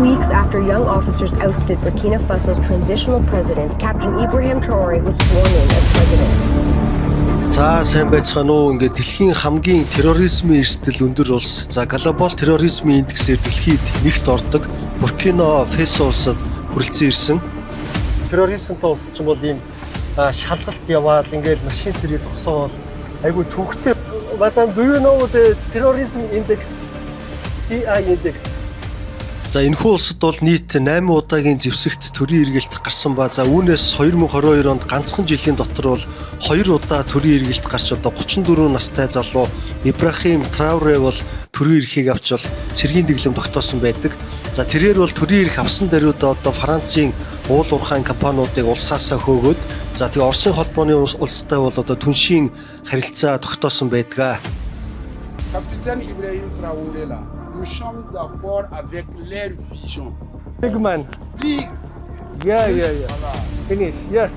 weeks after young officers ousted Burkina Faso's transitional president, Captain Ibrahim Traoré was sworn in as president. За сайн байцгаана уу. Ингээд дэлхийн хамгийн терроризмын эрсдэл өндөр улс. За глобал терроризмын индексээр дэлхийд нэгт ордог Буркина Фасо улсад хүрэлцэн ирсэн. Терроризмтай улс ч юм бол ийм шалгалт яваад ингээд машин тэрийг зогсоол айгүй төвхтэй. Madam, do you know the terrorism index? TI index. За энэхүү улсад бол нийт 8 удаагийн зэвсэгт төрийн эргэлт гарсан ба за үүнээс 2022 онд ганцхан жилийн дотор бол 2 удаа төрийн эргэлт гарч одоо 34 настай залуу Ибрахим Траурэ бол төрийн эрхийг авч бол цэргийн дэглэм тогтоосон байдаг. За тэрээр бол төрийн эрх авсан даруйдаа одоо Францын уул уурхайн компаниудыг улсаасаа хөөгөөд за тэгээ Оросын холбооны улстай бол одоо түншийн харилцаа тогтоосон байдаг. Capitaine Ibrahim Traoré là, nous sommes d'accord avec leur vision. Big man. Big. Yeah. Finish. Yeah.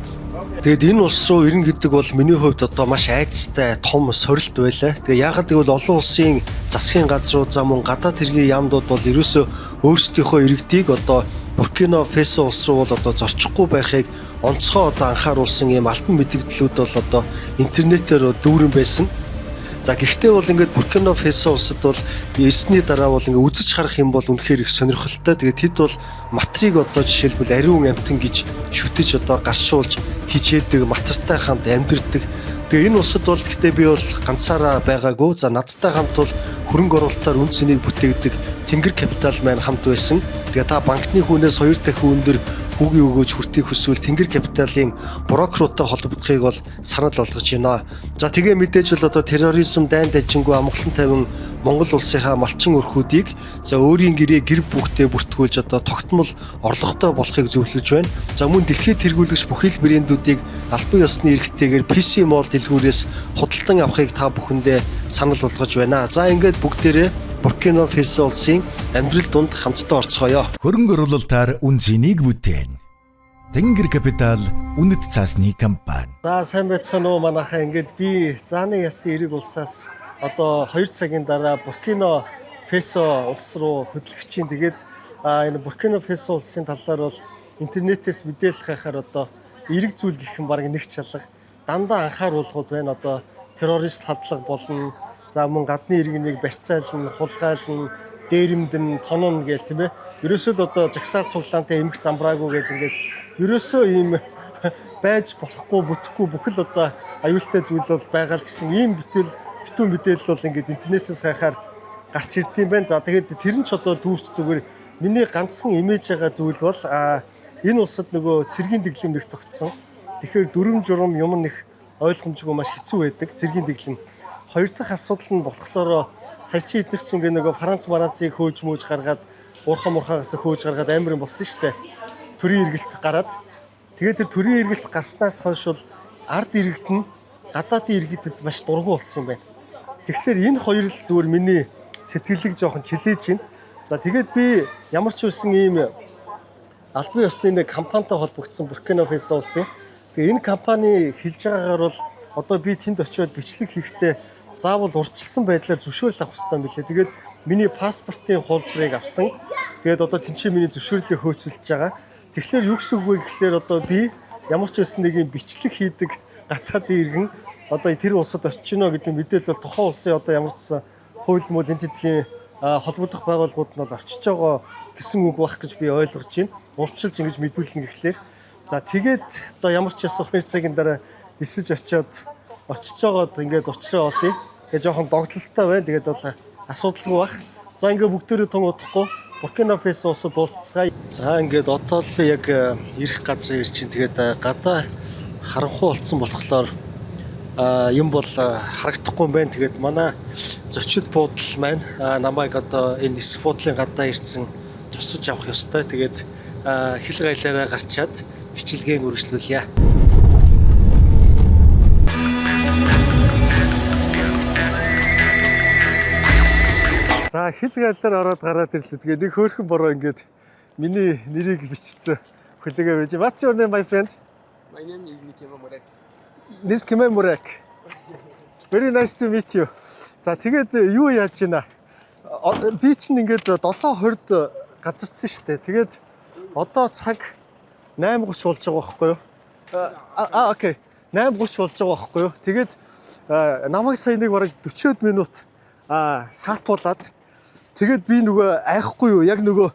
Тэгэд энэ улс руу ирнэ гэдэг бол миний хувьд одоо маш айцтай том сорилт байлаа. Тэгээ яагаад гэвэл олон улсын засгийн газрууд за мөн гадаад хэргийн яамдууд бол ерөөсөө өөрсдийнхөө иргэдийг одоо Буркина Фасо улс руу бол одоо зорчихгүй байхыг онцгой одоо анхааруулсан ийм алтан мэдээлэлүүд бол одоо интернетээр дүүрэн байсан. За гэхдээ бол ингээд Буркина Фасо улсад бол ирсний дараа бол ингээд үзэж харах юм бол үнэхээр их сонирхолтой. Тэгээд тэд бол матрийг одоо жишээлбэл ариун амтан гэж шүтэж одоо гаршуулж тижээдэг, матартай хамт амьдэрдэг. Тэгээ энэ улсад бол гэхдээ би бол ганцаараа байгаагүй. За надтай хамт бол хөрөнгө оруулалтаар үн цэнийг бүтээгдэг Тэнгэр Капитал маань хамт байсан. Тэгээ та банкны хүнээс 2 дахин өндөр хүүгийн өгөөж хүртэх хүсвэл Тэнгэр Капиталын брокеруудтай холбогдохыг бол санал болгож байна. За тэгээ мэдээж бол одоо терроризм, дайн дажингүй амгалан тавин Монгол улсынхаа малчин өрхүүдийг за өөрийн гэрээ гэр бүхтэй бүртгүүлж одоо тогтмол орлоготой болохыг зөвлөж байна. За мөн дэлхийд тэргүүлэгч бүхий л брэндүүдийг албан ёсны эрхтэйгээр PC Mall дэлгүүрээс худалдан авахыг та бүхэндээ санал болгож байна. За ингээд бүгдээрээ Буркина Фасо улсын амьдрал дунд хамтдаа орцгоё. Хөрөнгө оруулалтаар үн цэнийг бүтээн. Тэнгэр Капитал үнэт цаасны компани. За сайн байцгаана уу манайхаа. Ингээд би зааны ясын эрэг улсаас одоо 2 цагийн дараа Буркина Фасо улс руу хөдлөх чинь. Тэгээд энэ Буркина Фасо улсын талаар бол интернетээс мэдээлэл хайхаар одоо эрэг зүйл гэх юм баг нэг чалга дандаа анхааруулгууд байна. Одоо террорист хадлага болно. За мөн гадны иргэнийг барьцаална, хулгайлна, дээрэмдэн, тонон гээл тийм ээ. Ерөөсөө л одоо жагсаал цуглаантай эмх замбраагүй гэдэг ингээд ерөөсөө ийм байж болохгүй, бүтэхгүй бүхэл одоо аюултай зүйл бол байгаа л гэсэн ийм битүүн мэдээлэл бол ингээд интернетээс хайхаар гарч ирдэм байх. За тэгээд тэр нь ч одоо дүүрч зүгээр миний ганцхан имиж байгаа зүйл бол энэ улсад нөгөө цэргийн дэглэм нэг тогтсон. Тэгэхээр дүрм журам юм нэг ойлгомжгүй маш хэцүү байдаг цэргийн дэглэм. Хоёр дахь асуудал нь болохоор сая чи эднэх чинь нөгөө Франц Маранцыг хөөж мөөж гаргаад уурхаа мурхаагаас хөөж гаргаад амир юм болсон шүү дээ. Төрийн эргэлт гараад. Тэгээд тэр төрийн эргэлт гарснаас хойш бол ард иргэд нь гадаадын иргэдэд маш дургүй болсон юм байна. Тэгэхээр энэ хоёр л зүгээр миний сэтгэлийг жоохон чилээж байна. За тэгээд би ямар ч үсэн ийм албан ёсны нэг компанитай холбогдсон Буркина Фасо улсын. Тэгээ энэ компани хэлж байгаагаар бол одоо би тэнд очиод бичлэг хийхдээ заавал урьдчилсан байдлаар зөвшөөрөл авах хэрэгтэй юм билээ. Тэгээд миний паспортын хуулбарыг авсан. Тэгээд одоо тэнцээ миний зөвшөөрлийг хөөцөлж байгаа. Тэгэхээр юу гэсэн үг вэ гэхлээр одоо би ямар ч байсан нэг юм бичлэг хийдэг гадаадын иргэн одоо тэр улсад очиж гинэ гэдэг мэдээлэл бол тухайн улсын одоо ямар ч хууль мөл энэ тэдгийн холбогдох байгууллагууд нь бол очиж байгаа гэсэн үг байх гэж би ойлгож байна. Урьдчилж ингэж мэдүүлнэ гэхлээр за тэгээд одоо ямар ч байсан 2 цагийн дараа нисэж очиод очиж байгаад ингээд уучраа олъё. Тэгээ жоохон догтлолтой байна. Тэгээд бол асуудалгүй бах. За ингээд бүгдээрээ тун удахгүй Буркина Фасо улсад уулзцгаая. За ингээд одоо л яг ирэх газар ирж чинь тэгээд гадаа харанхуй болцсон болохоор юм бол харагдахгүй юм байна. Тэгээд манай зочид буудал маань намайг одоо энэ нисэх буудлын гадаа ирсэн тусаж авах ёстой. Тэгээд хил гайлаараа гарчаад бичлэгийг үргэлжлүүлье. За хил гайлаар ороод гараад ирлээ. Тэгээ нэг хөөрхөн бороо ингээд миний нэрийг бичсэн хүлээгээ байж. What's your name, my friend? My name is Nikema Morest. Nikema Morek. Very nice to meet you. За тэгээд юу яаж байна? Би чинь ингээд 7:20 газарсан шүү дээ. Тэгээд одоо цаг 8:30 болж байгаа байхгүй юу? Окей. 8:30 болж байгаа байхгүй юу? Тэгээд намайг сая нэг бараг 40 минут саатуулаад тэгээд би нөгөө айхгүй юу? Яг нөгөө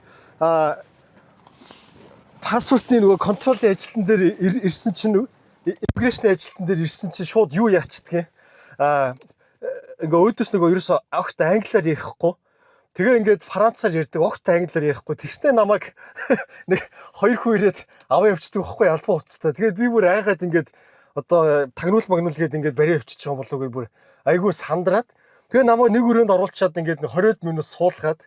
паспортны нөгөө контролын ажилтан дээр ирсэн чинь иммиграшны ажилтан дээр ирсэн чинь шууд юу яачдгийг ингээ өөдөөс нөгөө ерөөсөө огт англиар ярихгүй. Тэгээ ингээд францаар ярьдаг, огт англиар ярихгүй. Тэгснэ намайг нэг 2 хүн ирээд аваа явчихдаг байхгүй албан уцтай. Тэгээд би бүр айгаад ингээд одоо тагнуул магнуул гээд ингээд бариа явчих юм болов уу бүр айгүй сандраад. Тэгээ намайг нэг өрөөнд оруулчаад ингээд 20 минут суулгаад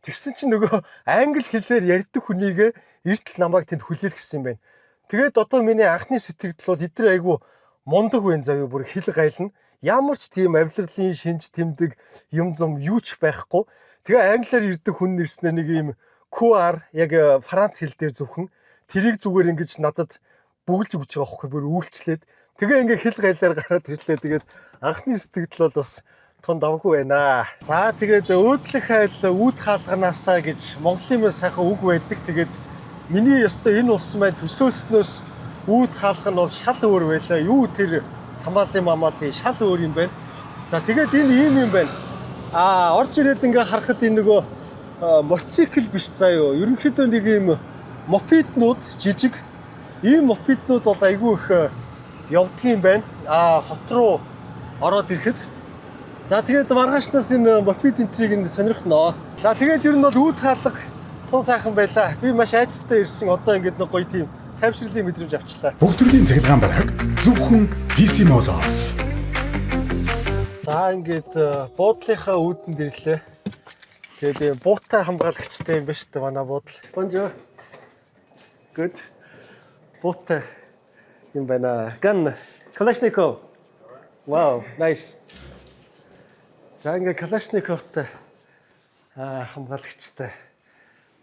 тэгсэн чинь нөгөө англи хэлээр ярьдаг хүнийг эртэл намайг тэнд хүлээх гэсэн юм байна. Тэгээд одоо миний анхны сэтгэл бол эдгээр айгүй мундаг байна заяа бүр хэл гайлна. Ямар ч тийм авилгалын шинж тэмдэг юм зам юу ч байхгүй. Тэгээ англиар ирдэг хүн нэрснээ нэг юм QR яг франц хэл дээр зөвхөн тэрийг зүгээр ингэж надад бүгэлж өгч байгаа байхгүй бүр үйлчлээд тэгээ ингээ хэл гайлаар гараад ирлээ. Тэгээд анхны сэтгэл бол бас тун давгүй байна. За тэгээд өөдлөх айл үүд хаалганаасаа гэж Монголын мэл сайхан үг байдаг. Тэгээд миний ёстой энэ улс маань төсөөснөөс үүд хаалга нь бол шал өөр байлаа. Юу тэр самаалын мамаалын шал өөр юм байна. За тэгээд энэ ийм юм байна. Орж ирээд ингээ харахад энэ нөгөө мотоцикл биш заа юу. Ерөнхийдөө нэг ийм мопеднууд жижиг ийм мопеднууд бол айгүй их явдаг юм байна. Хот руу ороод ирэхэд. За тэгээд маргаашнаас энэ мопед энтрийг сонирхноо. За тэгээд ер нь бол үүд хаалга тун сайхан байлаа. Би маш айцтай ирсэн. Одоо ингээд нэг гоё тийм тайвширлын мэдрэмж авчлаа. Бүх төрлийн цахилгаан бараг зөвхөн PC Mall-оос. За ингээд буудлынхаа үүдэнд ирлээ. Тэгээд буутай хамгаалагчтай юм ба шүү дээ манай буудал. Bonjour. Good. Буутай юм байна. Gun. Kalashnikov. Wow, nice. За ингээд Kalashnikovтай хамгаалагчтай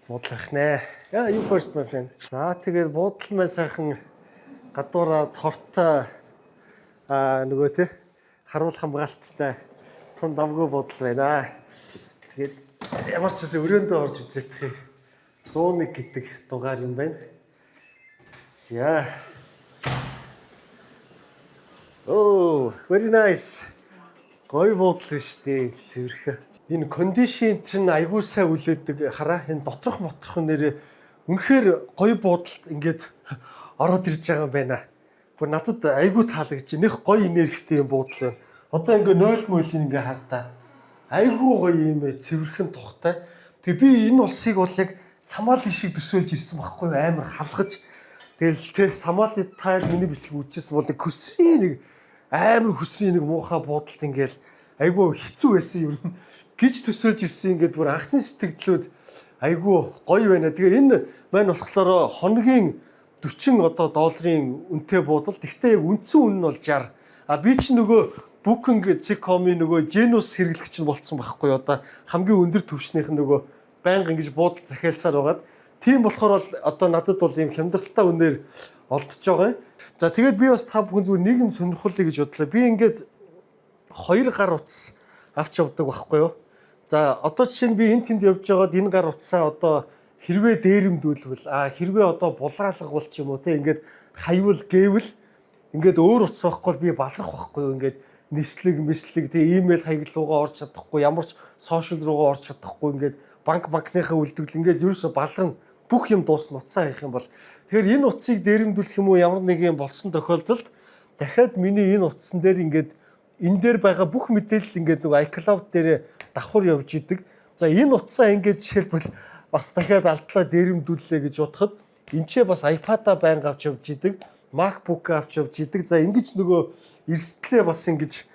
буудлах нэ. Yeah, you first my friend. За тэгээд буудал мэн сайхан гадуураа тортой нөгөө тий харуул хамгаалттай тун давгүй буудал байна. Тэгээд ямар ч үсэн өрөөндөө орж үзэх 101 гэдэг дугаар юм байна. За. Oh, very nice. Гоё буудал шүү дээ цэвэрхэ. Энэ кондишн чинь айгүй сайн үлээдэг хараа энэ доторх нэрээ үнэхээр гоё буудалд ингээд ороод ирж байгаа юм байна. Бүр надад айгүй таалагдж нэх гоё энергитэй юм буудал байна. Одоо ингээ 0 мөлийн ингээ хартаа. Айгүй гоё юм цэвэрхэн тухтай. Тэгээ би энэ улсыг бол яг Самали шиг төсөөлж ирсэн байхгүй амар халахж. Тэгэл Самали тайл миний бичлэг үзчихсэн бол көсрийн нэг амар хөсрийн нэг муухай буудалд ингээл айгүй хэцүү байсан юм гэж төсөөлж ирсэн ингээд бүр анхны сэтгэлдлүүд айгүй гоё байна. Тэгээ энэ маань болохоор хоногийн 40 одоо долларын үнэтэй буудал. Гэхдээ яг үндсэн үн нь бол 60. Би ч нөгөө Booking.com-ийн нөгөө Genus хэрэглэгч нь болцсон байхгүй одоо хамгийн өндөр түвшнийх нь нөгөө байнга ингэж буудал захиалсаар байгаад тийм болохоор бол одоо надад бол ийм хямдралтай үнээр олдож байгаа юм. За тэгээд би бас та бүхэн зүгээр нэг юм сонирхуулъя гэж бодлоо. Би ингээд 2 гар утас авч явдаг байхгүй юу? За одоо жишээ нь би энэ тэнд явж байгаад энэ гар утсаа одоо хэрвээ дээрэмдүүлвэл хэрвээ одоо булаалгавал ч юм уу те ингээд хайвал гээвэл ингээд өөр утас байхгүй би балрах байхгүй юу? Ингээд нислэг те имэйл хаягл руугаа орж чадахгүй ямар ч сошиал руугаа орж чадахгүй ингээд банкныхаа үйлдвэрлэл ингээд ерөөсө балган бүх юм дуусна утсаа хийх юм бол тэгэхээр энэ утсыг дээрэмдүүлэх юм уу ямар нэг юм болсон тохиолдолд дахиад миний энэ утсан дээр ингээд энэ дээр байгаа бүх мэдээлэл ингээд нэг iCloud дээр давхар явж идэг. За энэ утсаа ингээд жишээлбэл бас дахиад алдлаа дээрэмдүүллээ гэж бодоход энэ ч бас iPad-а байнга авч явж идэг, MacBook авч явж идэг. За ингэж нөгөө эрсдлээ бас ингэж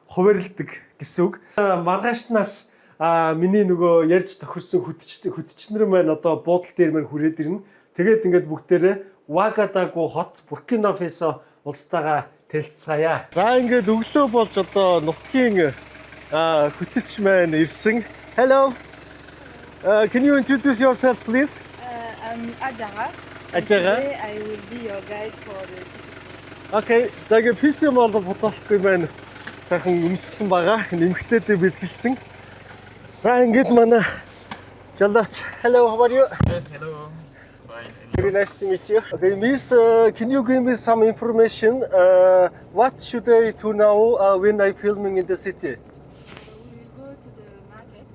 хуваарилдаг гэсэн үг. Маргаашнаас миний нөгөө ярьж тохирсон хөтчнэр маань одоо буудал дээр маань хүрээд ирнэ. Тэгээд ингээд бүгдээрээ Ouagadougou хот Буркина Фасо улстайгаа танилцгаая. За ингээд өглөө болж одоо нутгийн хөтч маань ирсэн. Hello. Can you introduce yourself please? I'm Adjara. Adjara. Today I will be your guide for the city tour. Okay. За ингээд PC Mall бодолгүй маань сайхан өмссөн байгаа. Нэмэгтэйдээ бэлтгэлсэн. За ингээд манай Jalach, hello, how are you? Hello. Fine. Very nice to meet you. Okay, Miss, can you give me some information? What should I do now when I'm filming in the city? We will go to the market.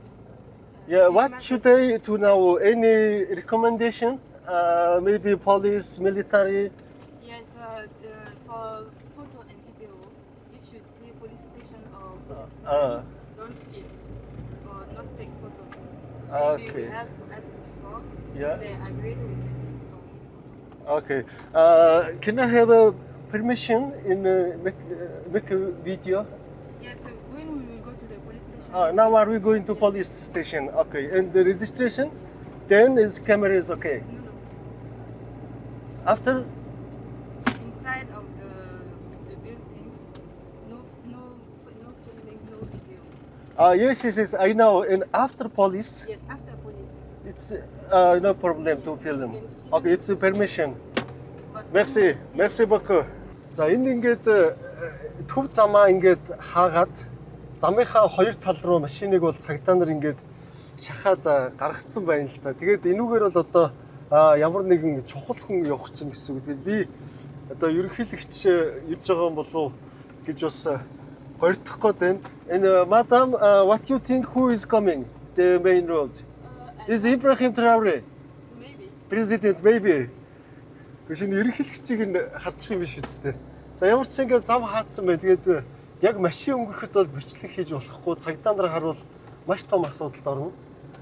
Yeah, big what market. should I do now? Any recommendation? Maybe police, military? Yes, for photo and video, if you see police station or police, don't film or not take photo. Maybe Okay. we have to ask before. Yeah. They agree, we can take photo. Okay. Can I have a permission in make a video? Yes, when we will go to the police station. Now are we going to Yes. police station? Okay. And the registration? Yes. Then is camera is okay. No, no. After Inside of the building, no filming, no video. yes, I know. And after police, Yes, after police. it's no problem to film. Yes. Okay, it's a permission. But Merci. Merci beaucoup. За энэ ингээд төв замаа ингээд хаагаад замынхаа хоёр тал руу машиныг бол цагдаа нар ингээд шахаад гаргацсан байна л да. Тэгээд энүүгээр бол одоо ямар нэгэн чухал хүн явах чинь гэсэн үг. Тэгээд би одоо ерөнхийлөгч ирж байгаа юм болов гэж бас гордох гээд байна. And madam, what you think who is coming? The main road. Is Ibrahim Traore? maybe. President maybe. Гэсэн ерөнхийлөгчийг нь харчих юм биш үсттэй. За ямар ч ингээд зам хаацсан бай. Тэгээд яг машин өнгөрөхөд бол бичлэг хийж болохгүй. Цагдаа нар харуул маш том асуудалд орно.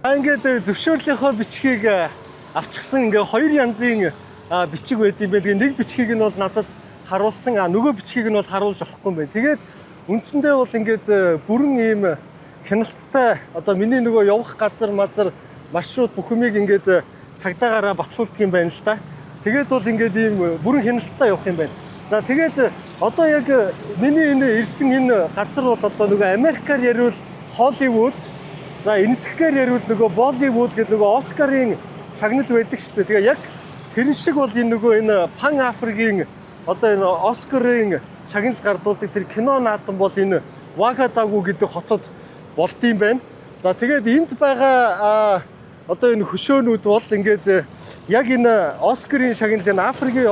Ингээд зөвшөөрлийнхөө бичгийг авчихсан ингээд хоёр янзын бичиг байд юм байна. Тэгээд нэг бичгийг нь бол надад харуулсан. Нөгөө бичгийг нь бол харуулж болохгүй юм байна. Тэгээд үндсэндээ бол ингээд бүрэн ийм хяналттай одоо миний нөгөө явах газар мазар маршрут бүх юмыг ингээд цагдаагаараа батлуулдаг юм байна л да. Тэгээд бол ингээд ийм бүрэн хяналттай явах юм байна. За тэгээд одоо яг миний энэ ирсэн энэ газар бол одоо нөгөө Америкаар яриул Холливуд, за энэтхэгээр яриул нөгөө Болливуд гэдэг нөгөө Оскарын шагнал байдаг шүү дээ. Тэгээ яг тэр шиг бол энэ нөгөө энэ Пан Африкийн одоо энэ Оскарын шагнал гардуулдаг тэр кино наадам бол энэ Вагадагу гэдэг хотод болдсон байна. За тэгээд энд байгаа одоо энэ хөшөөнүүд бол ингээд яг энэ Оскарын шагналын Африкийн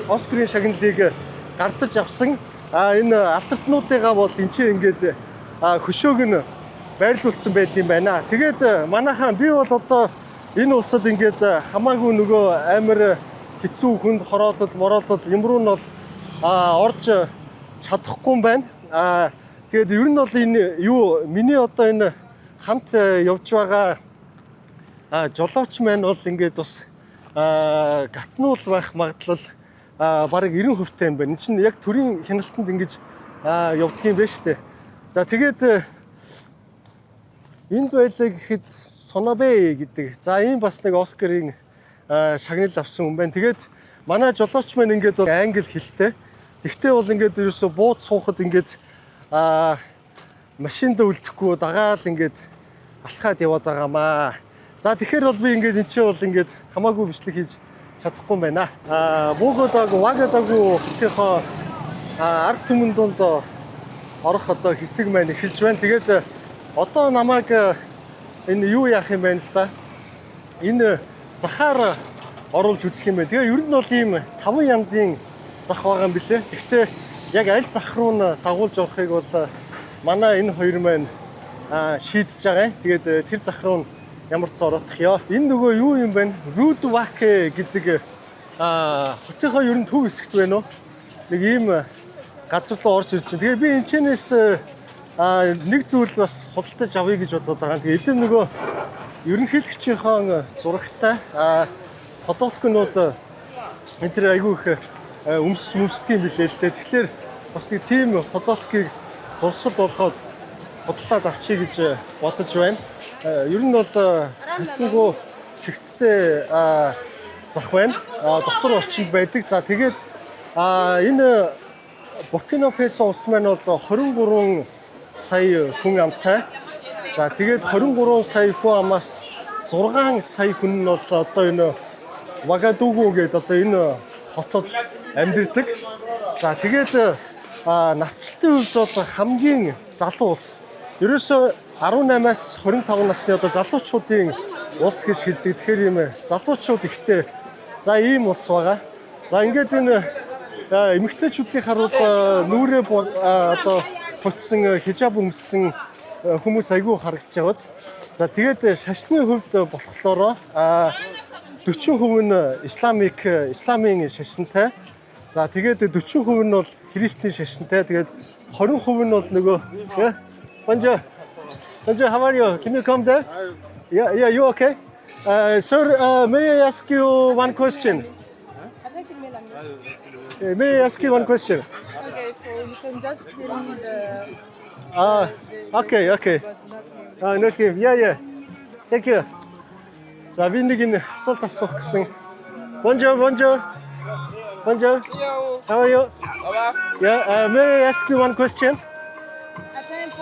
Оскарын шагналыг гардаж авсан энэ алтартнуудыгаа бол энэ чинь ингээд хөшөөг нь байрлуулсан байд юм байна. Тэгээд манайхан би бол одоо энэ улсад ингээд хамаагүй нөгөө амар хэцүү хүнд хороодол мороодол юм руу нь бол орж чадахгүй юм байна. Тэгээд ер нь бол энэ юу миний одоо энэ хамт явж байгаа жолооч маань бол ингээд бас гатнуул байх магадлал бараг 90% тань байна. Энэ чинь яг төрийн хяналтанд ингэж явдаг юм байна шүү дээ. За тэгээд энд байлаа гэхэд Сонабэ гэдэг. За ийм бас нэг Оскарын шагнал авсан хүн байна. Тэгээд манай жолооч маань ингээд бол англи хэлтэй. Тэгтээ бол ингээд ерөөсө бууд суухад ингээд машинд үлдэхгүй дагаал ингээд алхаад яваад байгаамаа. За тэгэхээр бол би ингээд энэ чинь бол ингээд хамаагүй бичлэг хийж чадахгүй юм байна. Вагадагу хотынхоо ард түмэн донд орох одоо хэсэг маань эхэлж байна. Тэгээд одоо намайг энэ юу яах юм байна л да. Энэ захаар оруулж үзэх юм байна. Тэгээ ер нь бол ийм 5 янзын зах байгаа юм билээ. Гэхдээ яг аль зах руу нь дагуулж орохыг бол манай энэ хоёр маань шийдэж байгаа. Тэгээд тэр зах руу ямар ч орох ёо. Энэ нөгөө юу юм бэ? Рудваке гэдэг хотынхоо ер нь төв хэсэгт байна уу? Нэг ийм газар руу орж ирж байна. Тэгээ би энэ чэнэс нэг зүйл бас худалдаж авъя гэж бодоод байгаа. Тэгээ эдгээр нөгөө ерөнхийлөгчийнхөө зурагтай фотографкнууд энэ төр айгүй их өмсдөг юм билээ л дээ. Тэгэхээр бас нэг тийм фотографкийг дурсгал болгоод худалдаад авчий гэж бодож байна. Ер нь бол хэцүүгөө цэгцтэй зах байна. Дотор орчинд байдаг. За тэгээд энэ Буркина Фасо улс маань бол 23 сая хүн амтай. За тэгээд 23 сая хүн амаас 6 сая хүн нь бол одоо энэ Вагадагу гэдэг одоо энэ хотод амьдардаг. За тэгээд насжилтын хувьд бол хамгийн залуу улс. Ерөөсөө 18-аас 25 насны одоо залуучуудын улс гэж хэлдэг. Тэгэхээр ийм залуучууд ихтэй. За ийм улс байгаа. За ингээд энэ эмэгтэйчүүдийн харуул нүрээ одоо хувцсан хижаб өмссөн хүмүүс айгүй харагдаж байгааз. За тэгээд шашны хувьд болохоор 40% нь исламын шашинтай. За тэгээд 40% нь бол христийн шашинтай. Тэгээд 20% нь бол нөгөө Bonjour. Bonjour, how are you? Can you come there? Yeah, you okay? Sir, may I ask you one question? May I ask you one question? Okay, so you can just film the. Okay. No game. Yeah. Thank you. За би нэг энэ асуулт асуух гэсэн. Bonjour. How are you? Yeah, may I ask you one question? Attends,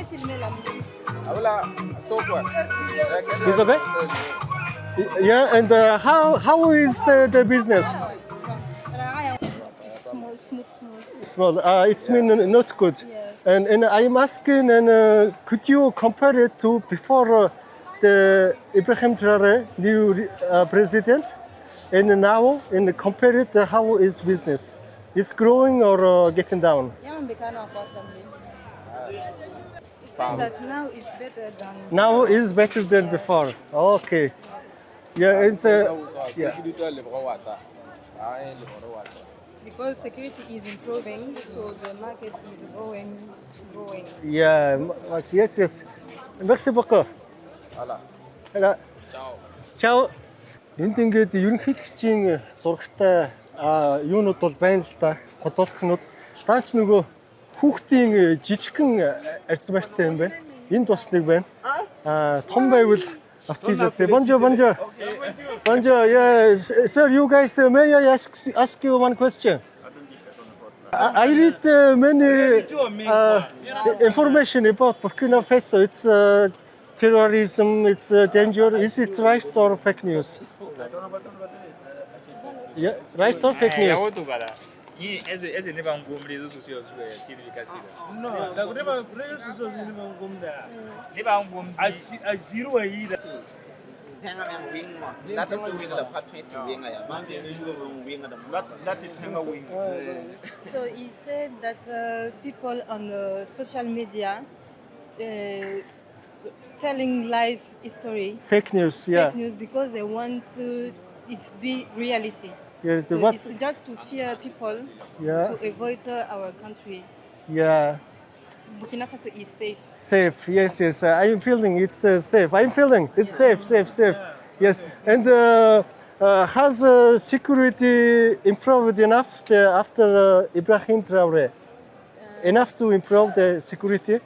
filmer la musique. It's okay? Yeah, and how is the business? It's smooth. Small. It's mean not good. Yes. And I'm asking, and could you compare it to before the Ibrahim Traore new president, and now and compare it how is business? It's growing or getting down? He said that now is better than. Now is better than before. Okay. Yeah, it's yeah. Because security is improving, so the market is growing. Yeah. Yes. Merci beaucoup. Hello. Ciao. Энд ингээд ерөнхийлөгчийн зурагтай юунууд бол байна л да. Бодолхнууд. Даач нөгөө хүүхдийн жижигхэн арьс барьтай юм байна. Энд бас нэг байна. Том байвал авчиж. Bonjour. Yes, sir, you guys, may I ask you one question? I read many information about Burkina Faso. It's terrorism, it's danger. Is it right or fake news? Yeah, right or fake news? Esse ne va un gombre do social significativa. No, la greba redes sociais ne va gomda. Ne va un gombre. A zero aí da. So he said that people on social media telling lies history. Fake news, yeah. Fake news because they want it to be reality. Yes, So what? it's just to fear people Yeah, to avoid our country. yeah. Burkina Faso is safe. Safe, yes. I'm feeling it's safe. I'm feeling it's safe. Yes, and has security improved enough after Ibrahim Traore? Enough to improve the security?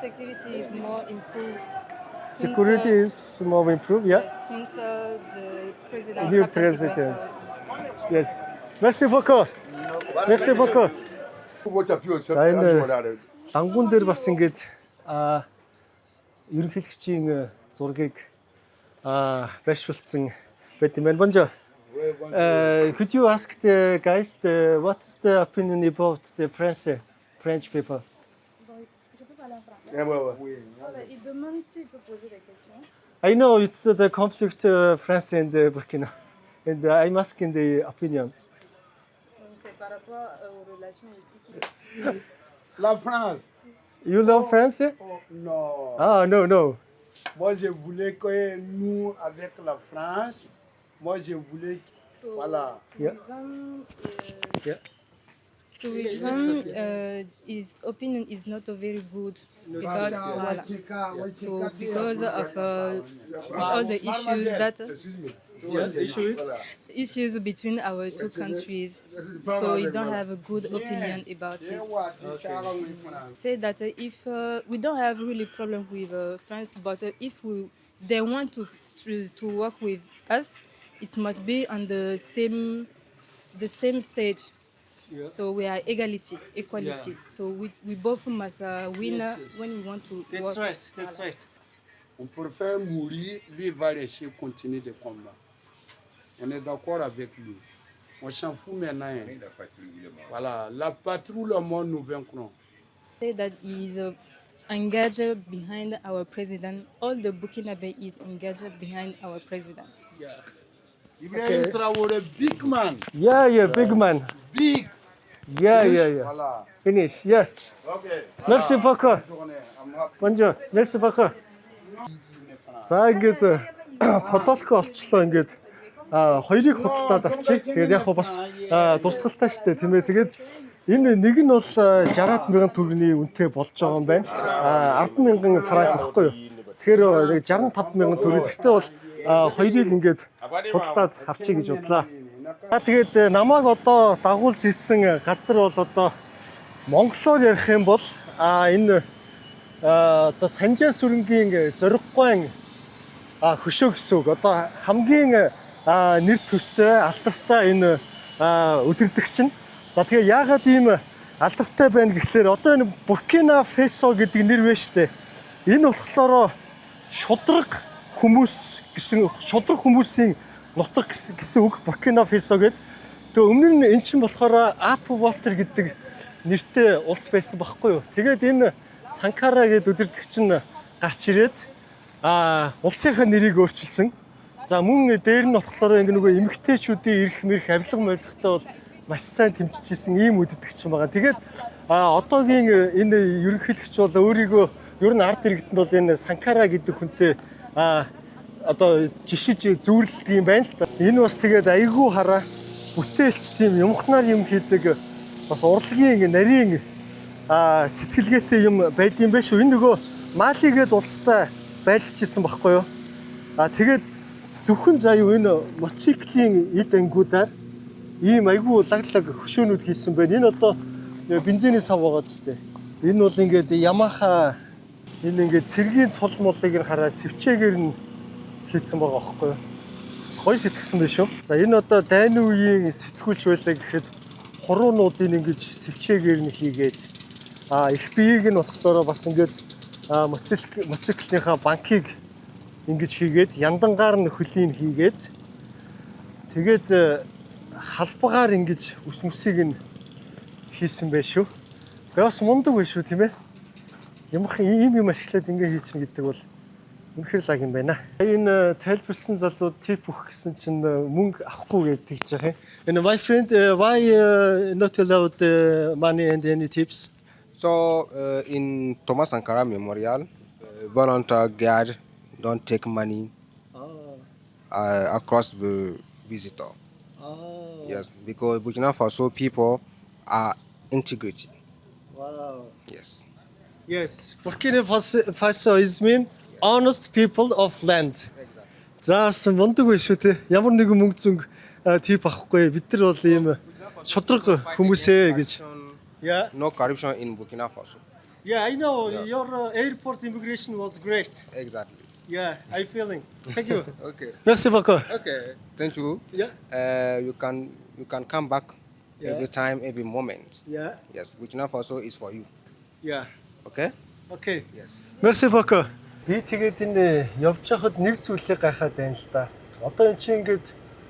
Security is more improved. Security is more improved, yeah. Since the president. New Captain president. Ibrahim. Yes. Merci beaucoup. За энэ лангуун дээр бас ингээд ерөнхийлөгчийн зургийг байршуулсан байт юм байна. Bonjour. Could you ask the guys what is the opinion about the French people? Il demande s'il peut poser des questions. I know it's the conflict France and Burkina, and I'm asking the opinion. Donc c'est par rapport aux relations aussi. La France. You love France? Non. Ah, no. Moi, je voulais que nous, avec la France, je voulais. So Voilà. Yeah. Yeah. Tourism, his opinion is not very good about So because of all the issues issues between our two countries, so we don't have a good opinion about it. Say that if we don't have really problem with France, but if they want to work with us, it must be on the same stage. Yeah. So we are equality. Yeah. So we both must win Yes. when we want to That's work. right. On préfère mourir, lui va laisser continuer de combattre. On est d'accord avec lui. On s'en fout maintenant. Hein. Voilà, la patrouille, le monde nous vaincront. Say that he is engaged behind our president. All the Burkinabe is engaged behind our president. Ibrahim Traoré, big man. Yeah, big man. Big. Yeah. Voilà. Finish. Yeah. Okay. Merci beaucoup. I'm happy. Bonjour. Merci beaucoup. За ингээд фотолко олчлоо ингээд хоёрыг худалдаад авчиг. Тэгээд яг бас дурсгалтай штэ тийм ээ. Тэгээд энэ нэг нь бол 60,000 төгрөгийн үнэтэй болж байгаа юм байна. 10,000 франк гэхгүй юу. Тэгэхээр 65,000 төгрөг. Гэхдээ бол хоёрыг ингээд худалдаад авчиг гэж бодлаа. Тэгээд намайг одоо дагуулж ирсэн газар бол одоо монголоор ярих юм бол энэ одоо Санжаа сүрэнгийн зориггойн хөшөө гэсэн үг. Одоо хамгийн нэр төртэй алдартай энэ өдөрдөгч нь. За тэгээ яагаад ийм алдартай байна гэхлээр одоо энэ Буркина Фасо гэдэг нэр вэ штэ. Энэ болохоор шудраг хүмүүс гэсэн шудраг хүмүүсийн нутаг гэсэн үг Буркина Фасо гэдэг. Тэгээ өмнө нь эн чинь болохоор Ап Волтер гэдэг нэртэй улс байсан байхгүй юу. Тэгээд энэ Санкара гэдэг өдөрдөгч нь гарч ирээд улсынхаа нэрийг өөрчилсөн. За мөн дээр нь болохоор ингэ нөгөө эмэгтэйчүүдийн эрх мэрх авилга молдохтой бол маш сайн тэмцэжсэн ийм өдөрдөгч юм байгаа. Тэгээд одоогийн энэ ерөнхийлөгч бол өөрийгөө ер нь ард иргэдэнд бол энэ Санкара гэдэг хүнтэй одоо жишиж зүүрлдэг юм байна л да. Энэ бас тэгээд айгүй хараа бүтээлч тийм юмхнаар юм хийдэг бас урлагийн нарийн сэтгэлгээтэй юм байдсан байх шүү. Энэ нөгөө Мали гээд улстай байлдчихсан байхгүй юу? Тэгээд зөвхөн заяа энэ мотоциклийн эд ангиудаар ийм айгүй лаглаг хөшөөнүүд хийсэн байна. Энэ одоо бензиний сав байгаа ч тийм. Энэ бол ингээд Ямаха энэ ингээд цэргийн цул молыг нь хараа сэвчээгээр нь хийсэн байгаа байхгүй юу? Гоё сэтгсэн байх шүү. За энэ одоо дайны үеийн сэтгүүлч байлаа гэхэд хуруунуудын ингэж сэвчээгээр нь хийгээд их биеийг нь болохоор бас ингээд мотоциклынхаа банкыг ингэж хийгээд яндангаар нь хөлийг хийгээд тэгээд халбагаар ингэж ус мүсийг нь хийсэн байх шүү. Тэгээ бас мундаг байх шүү тийм ээ. Ямархан ийм юм ашиглаад ингэ хийчихнэ гэдэг бол үнэхээр лаг юм байна. Энэ тайлбарсан залууд тип өгөх гэсэн чинь мөнгө авахгүй гэдэг ч яах юм. And my friend, why not allowed money and any tips? So in Thomas Sankara Memorial, volunteer guard don't take money across the visitor. Yes, because Burkina Faso people are integrity. Wow. Yes. Yes, Burkina Faso is mean honest people of land. За мундаг байх шүү те. Ямар нэгэн мөнгө зүнг тип авахгүй. Бид нар бол ийм шудраг хүмүүсээ гэж. Yeah. No corruption in Burkina Faso. Yeah, I know. Your airport immigration was great. Exactly. Yeah, I feeling. Thank you. Okay. Merci beaucoup. Okay. Thank you. Yeah. You can come back every time, every moment. Yeah. Yes. Burkina Faso is for you. Yeah. Okay. Okay. Yes. Merci beaucoup. Би тэгээд энэ явж байхад нэг зүйлийг гайхаад байна л да. Одоо эн чинь ингээд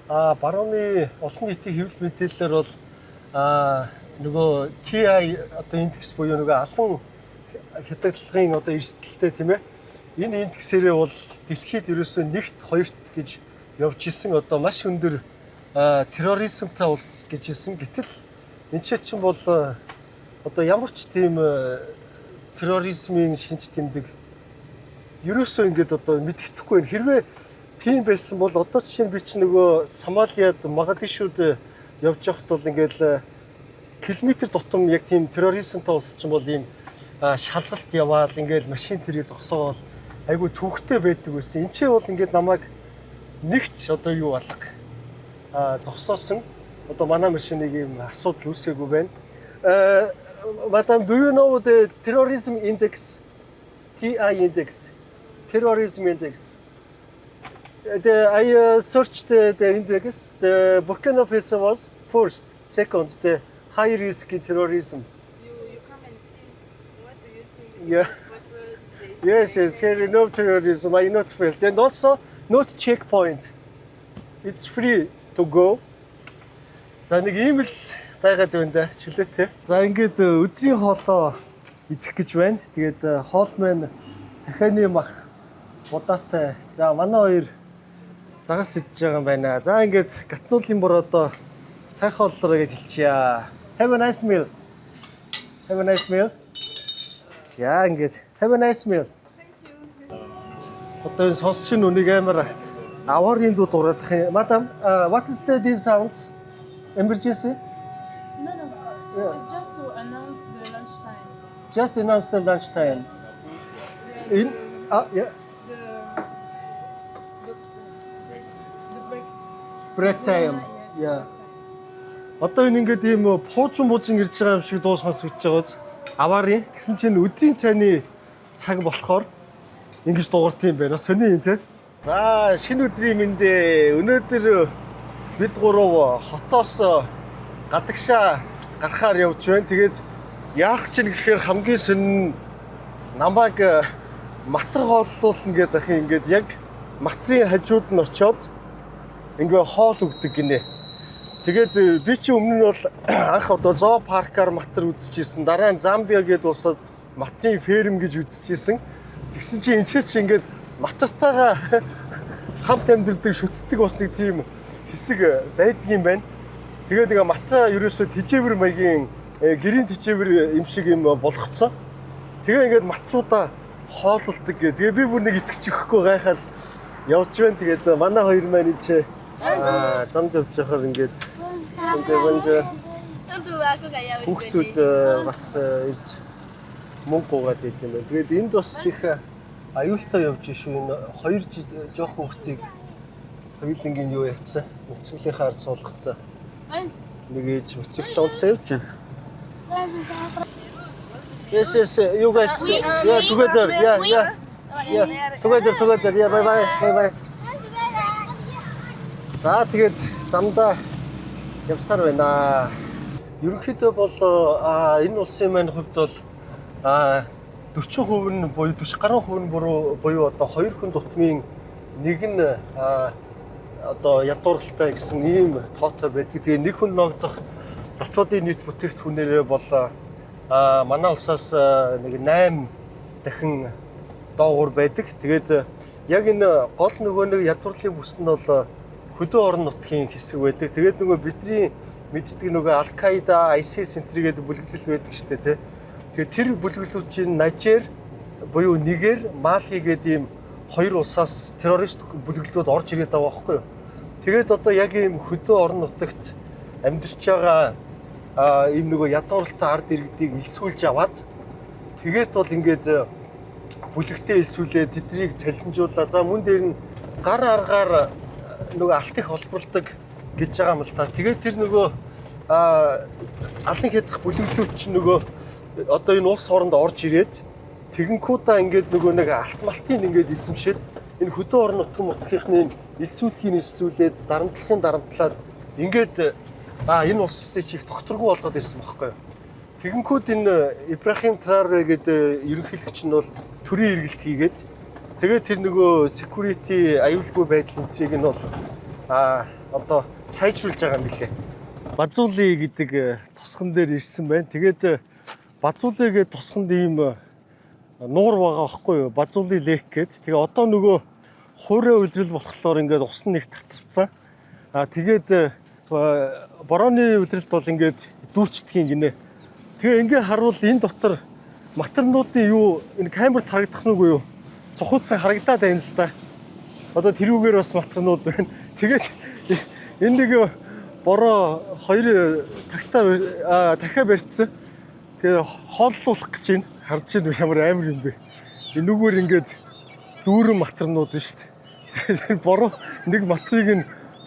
барууны олон нийтийн хэвлэл мэдээлэлээр бол нөгөө TI одоо индекс буюу нөгөө алан хятадлагын одоо эрсдэлтэй тийм ээ. Энэ индексээрээ бол дэлхийд ерөөсөө нэгт хоёрт гэж явж исэн одоо маш өндөр терроризмтай улс гэж хэлсэн. Гэтэл энэ чинь бол одоо ямар ч тийм терроризмын шинж тэмдэг ерөөсөө ингээд одоо мэддэхгүй байна. Хэрвээ тийм байсан бол одоо жишээ нь би чинь нөгөө Сомалиад Могадишуд явж байхад бол ингээд километр тутам яг тийм терроризмтай улс чинь бол ийм шалгалт яваал ингээд машин тэрийг зогсоол айгүй төвхтэй байдаг байсан. Энд чинь бол ингээд намайг нэгч одоо юу алга зогсоосон. Одоо манай машиныг ийм асуудал үүсээгүй байна. Madam, do you know the terrorism index? TI index. Terrorism index. I searched the index. The Burkina Faso was first, second, the high risk terrorism. You come and see. What do you think? Yeah. Yes, here no terrorism. I not felt. And also not checkpoint. It's free to go. За нэг ийм л байгаад байна да. Чөлөөтэй. За ингээд өдрийн хоолоо идэх гэж байна. Тэгээд хоол маань дахианы мах удаатай. За манай хоёр загас идэж байгаа юм байна. За ингээд гатнуулын бүр одоо сайхан хооллоо гэж хэлчихье. Have a nice meal. Have a nice meal. За ингээд have a nice meal. Одоо энэ сонсч нь үнийг амар аварын дуу дуурайдах юм. Madam, what is these sounds? Emergency? No. Yeah. Just to announce the lunchtime. Just announce the lunchtime. In yeah. The break. Break time. Yeah. Одоо энэ ингээд ийм пуучин ирж байгаа юм шиг дуу сонсогдож байгааз аварын. Тэгсэн чинь өдрийн цайны цаг болохоор ингэж дуурт юм байна. Сони юм те. За шинэ өдрийн мэндэ. Өнөөдөр бид гурав хотоос гадагшаа гарахаар явж байна. Тэгээд яах чинь гэхээр хамгийн сонин намайг матар хооллуулна гэдэг их ингээд яг матрын хажууд нь очиод ингээ хоол өгдөг гинэ. Тэгээд би чи өмнө нь бол анх одоо зоо паркаар матар үзчихсэн. Дараа нь Замбиа гээд улсад матрын ферм гэж үзчихсэн. Тэгсэн чи энэ ч ингээд матартайгаа хамт амьдардаг шүтдэг бас нэг тийм хэсэг байдаг юм байна. Тэгээд ингээ матраа ерөөсөө тэжээвэр маягийн гэрийн тэжээвэр юм шиг юм болгоцсон. Тэгээ ингээд матруудаа хооллолдог гэ. Тэгээ би бүр нэг итгэж өгөхгүй гайхаад явж байна. Тэгээд манай хоёр маань энэ замд явж байхаар ингээд хүүхдүүд бас ирж мөнгө гуйгаад байт юм байна. Тэгээд энд бас их аюултай явж шүү. Энэ хоёр жоох хүүхдийг хавилангийн юу яцсан? Моцоглынхаа ард суулгацсан. Нэг ээж моцоглоо унцсан явж байна. Yes, you guys, yeah, together, yeah. Together, yeah, bye. За тэгээд замдаа явсаар байна. Ерөнхийдөө бол энэ улсын маань хувьд бол 40% нь буюу 40 гаруй хувь нь буюу одоо 2 хүн тутмын нэг нь одоо ядууралтай гэсэн ийм тоотой байдаг. Тэгээ нэг хүн ногдох дотоодын нийт бүтээгдэхүүнээрээ бол манай улсаас нэг 8 дахин доогуур байдаг. Тэгээд яг энэ гол нөгөө нэг ядуурлын бүс нь бол хөдөө орон нутгийн хэсэг байдаг. Тэгээд нөгөө бидний мэддэг нөгөө Ал-Каида, ISIS энтргээд бүлэглэл байдаг шүү дээ, тий. Тэгээд тэр бүлэглэлүүд чинь Нажер буюу Нигер, Мали гэдэг ийм хоёр улсаас террорист бүлэглэлүүд орж ирээд байгаа байхгүй юу. Тэгээд одоо яг ийм хөдөө орон нутагт амьдарч байгаа ийм нөгөө ядууралтай ард иргэдийг элсүүлж аваад тэгээд бол ингээд бүлэгтээ элсүүлээ тэднийг цалинжуулаа. За мөн дээр нь гар аргаар нөгөө алт их холборлдог гэж байгаа юм л та. Тэгээд тэр нөгөө алын хятах бүлэглүүд чинь нөгөө одоо энэ улс оронд орж ирээд тэгэнгүүтээ ингээд нөгөө нэг алт малтын ингээд эзэмшээд энэ хөдөө орон нутгийн элсүүлээд дарамтлаад ингээд энэ улсыг чих докторгүй болгоод ирсэн байхгүй юу. Тэгэнгүүт энэ Ибрахим Траоре гэдэг ерөнхийлөгч нь бол төрийн эргэлт хийгээд тэгээд тэр нөгөө security аюулгүй байдлын трийг нь бол одоо сайжруулж байгаа юм билээ. Базуули гэдэг тосгон дээр ирсэн байна. Тэгээд Базуули гэдэг тосгонд ийм нуур байгаа байхгүй юу? Базуули лек гэдэг. Тэгээ одоо нөгөө хуурай үлрэл болохоор ингээд ус нь нэг татарсан. Тэгээд борооны үлрэлт бол ингээд дүүрчдгийн гинэ. Тэгээ ингээд харуул энэ дотор матарнуудын юу энэ камерт харагдах нүггүй юу? Цухуцсан харагдаад байна л да. Одоо тэрүүгээр бас матарнууд байна. Тэгээд энэ нэг бороо хоёр дахиад барьцсан. Тэгээ хооллуулах гэж байна. Харж байна ямар амар юм бэ. Энэ нүгээр ингээд дүүрэн матарнууд байна шүү дээ. Бороо нэг матрыг нь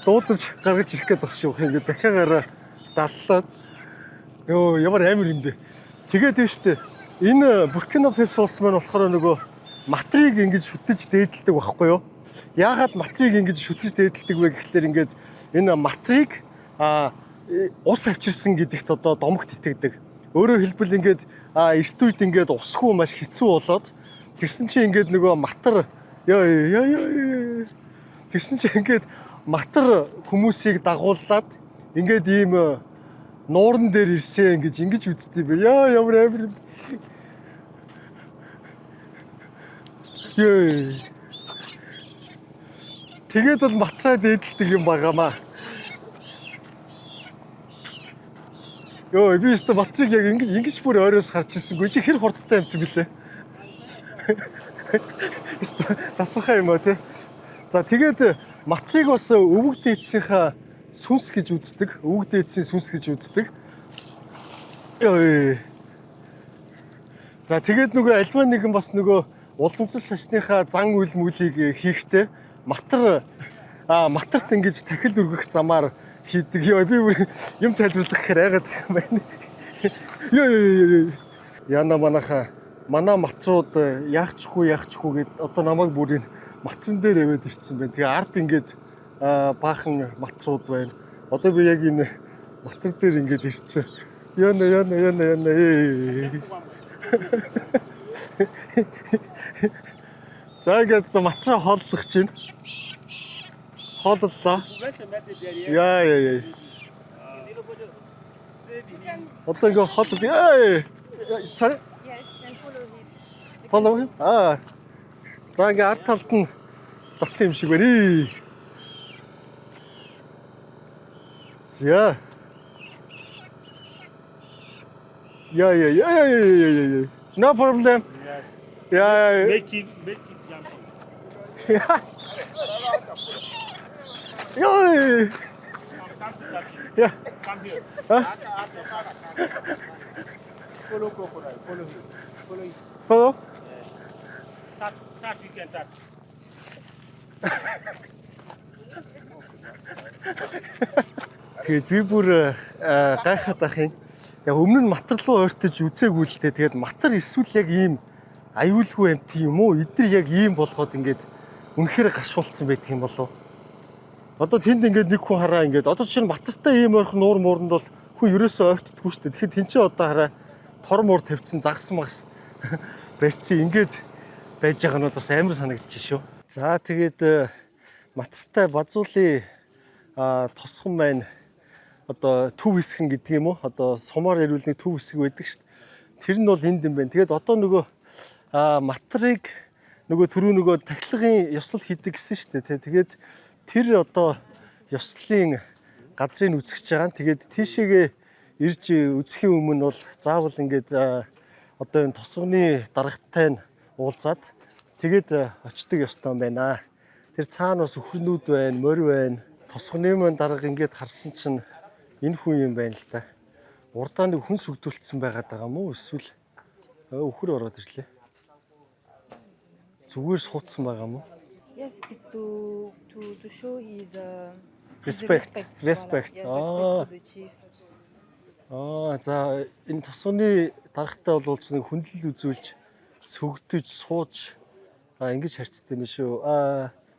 дуудаж гаргаж ирэх гээд бас шүү. Ингээд дахиагаараа даллаад ёо ямар амар юм бэ. Тэгээд тийм шүү дээ. Энэ Буркина Фасо улс маань болохоор нөгөө матрыг ингэж шүтэж дээдэлдэг байхгүй юу? Яагаад матрыг ингэж шүтэж дээдэлдэг вэ гэхлээр ингээд энэ матрыг ус авчирсан гэдэгт одоо домогт итгэдэг. Өөрөөр хэлбэл ингээд эрт үед ингээд усгүй маш хэцүү болоод тэгсэн чинь ингээд нөгөө матар тэгсэн чинь ингээд матар хүмүүсийг дагуулад ингээд ийм нууран дээр ирсэн ингэж үздэг юм бэ. Яа ямар амир юм. Ёй. Тэгээд бол матраа дээдэлдэг юм байгаамаа. Ёо би өөртөө матрыг яг ингэж бүр ойроос харж ирсэнгүй чи хэр хурдтай амт билээ. Тасахаа юм аа тий. За тэгээд матрыг бас өвөг дээдсийнхаа сүнс гэж үздэг. Өвөг дээдсийн сүнс гэж үздэг. Ёй. За тэгээд нөгөө альва нэгэн бас нөгөө уламжлал шашныхаа зан үйл мүлийг хийхдээ матарт ингэж тахил өргөх замаар хийдэг. Ёо би юм тайлбарлах гэхээр айгаад юм байна. Ёо. Яна манай матрууд яахчгүй гэд одоо намайг бүрийн матран дээр яваад ирсэн байна. Тэгээ ард ингээд баахан матрууд байна. Одоо би яг энэ матар дээр ингээд ирсэн. Яна. За ингээд матраа хооллох чинь. Хооллоо. Яа. Одоо ингээд хооллоо. Sorry. Follow him. За ингээд ард талд нь татах юм шиг байна. Yeah. No problem. Yeah. Make it jump. Yeah. Come here. Follow crocodile. Follow him. Follow? Touch, you can touch. Тэгээд би бүр гайхаад ах юм. Яг өмнө нь матар руу ойртож үзээгүй л дээ. Тэгээд матар эсвэл яг ийм аюулгүй амт юм уу? Эдгээр яг ийм болгоод ингээд үнэхээр гашуулсан байдаг юм болов. Одоо тэнд ингээд нэг хүн хараа ингээд одоо чинь матартай ийм ойрхон нуур мууранд бол хүн ерөөсөө ойртдаггүй шүү дээ. Тэгэхээр тэнцээ одоо хараа тор муур тавьчихсан загас барьцсан ингээд байж байгаа нь бол бас амар санагдчих шүү. За тэгээд матартай базуулын тосхон байна. Одоо төв хэсгэн гэдэг юм уу? Одоо сумаар ирүүлний төв хэсэг байдаг шүү дээ. Тэр нь бол энд юм байна. Тэгээд одоо нөгөө матрыг нөгөө түрүү тахилгын ёслол хийдэг гэсэн шүү дээ. Тэгээд тэр одоо ёслолын газрыг үзэж байгаа. Тэгээд тийшээгээ ирж үзэхийн өмнө бол заавал ингээд одоо энэ тосгоны дарагтай нь уулзаад тэгээд очдөг ёстой юм байна. Тэр цаана бас өхөрнүүд байна, морь байна. Тосгоны мөн дарга ингээд харсан чинь энэ хүн юм байна л да. Урдаа нэг хүн сүгдүүлсэн байгаад байгаа юм уу? Эсвэл өхөр ороод ирлээ. Зүгээр суудсан байгаа юм уу? Yes, it's to show his respect. За энэ тосгоны даргатай бол нэг хүндлэл үзүүлж сүгдэж сууж ингэж харьцдаг юм шүү.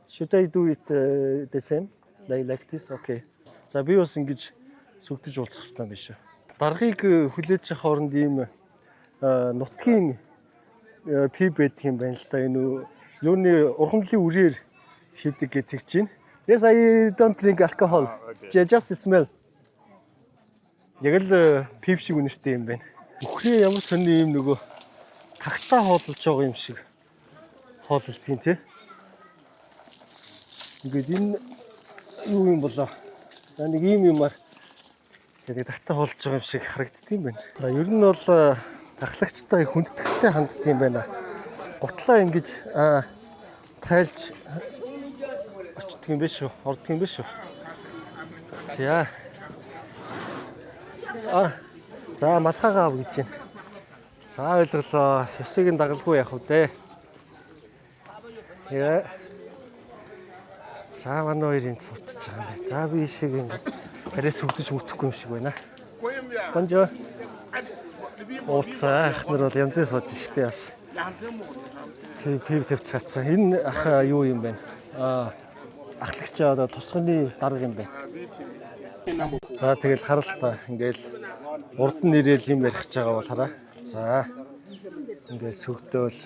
Should I do it the same? Like this? Okay. За би бас ингэж сүгдэж уулзах хэрэгтэй юм биш үү. Даргыг хүлээж авах хооронд ийм нутгийн пи байдаг юм байна л да. Энэ юуны ургамлын үрээр хийдэг гэдэг чинь. Yes, I don't drink alcohol. Just smell. Яг л пип шиг үнэртэй юм байна. Өхрөө ямар сони юм нөгөө тагтаа хооллож байгаа юм шиг хооллолтын тий. Ингээд энэ юу юм болоо. Нэг ийм юмар тэгээд тагтаа хооллож байгаа юм шиг харагддаг юм байна. За ер нь бол тахлагчтай хүндэтгэлтэй ханддаг юм байна. Гутлаа ингэж тайлж очдөг юм биш үү? Ордог юм биш үү? За. За малхагаа ав гэж байна. За ойлголоо. Ёсыг нь дагалгүй явах үү дээ. Яа. За манай хоёрын суучих байгаа юм байна. За би ишиг ингэж арай сүгдэж үтгэхгүй юм шиг байна. Бонжоо. Ууцаа ахнаар бол янзын сууж штэ бас. Пив тавьцгаацсан. Энэ ах юу юм бэ? Ахлагч одоо тусганы дарга юм байна. За тэгэл харалтаа ингээл урд нь ирээл юм ярих гэж байгаа бол хараа. За ингээл сүгдөөл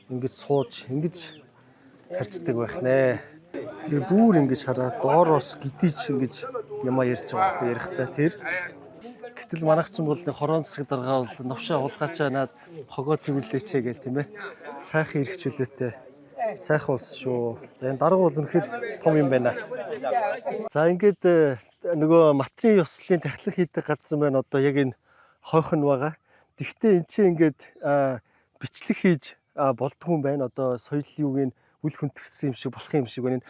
ингэж сууж ингэж харьцдаг байх нэ. Тэр бүр ингэж хараа доороос гидэж ингэж ямаа ярьж байгаа байхгүй ярихтаа тэр. Гэтэл манайх ч бол нэг хорон засаг даргаа бол новшоо хулгайчаа наад хогоо цэвэрлээч гэх тийм ээ. Сайхан ирэх чөлөөтэй. Сайхан улс шүү. За энэ дарга бол үнэхээр том юм байна. За ингээд нөгөө материйн ёслолын тахилга хийдэг газар маань одоо яг энэ хойхон байгаа. Тэгвэл эн чинь ингээд бичлэг хийж болдгүй юм байна. Одоо соёл юуг нь үл хүндэрсэн юм шиг болох юм шиг байна.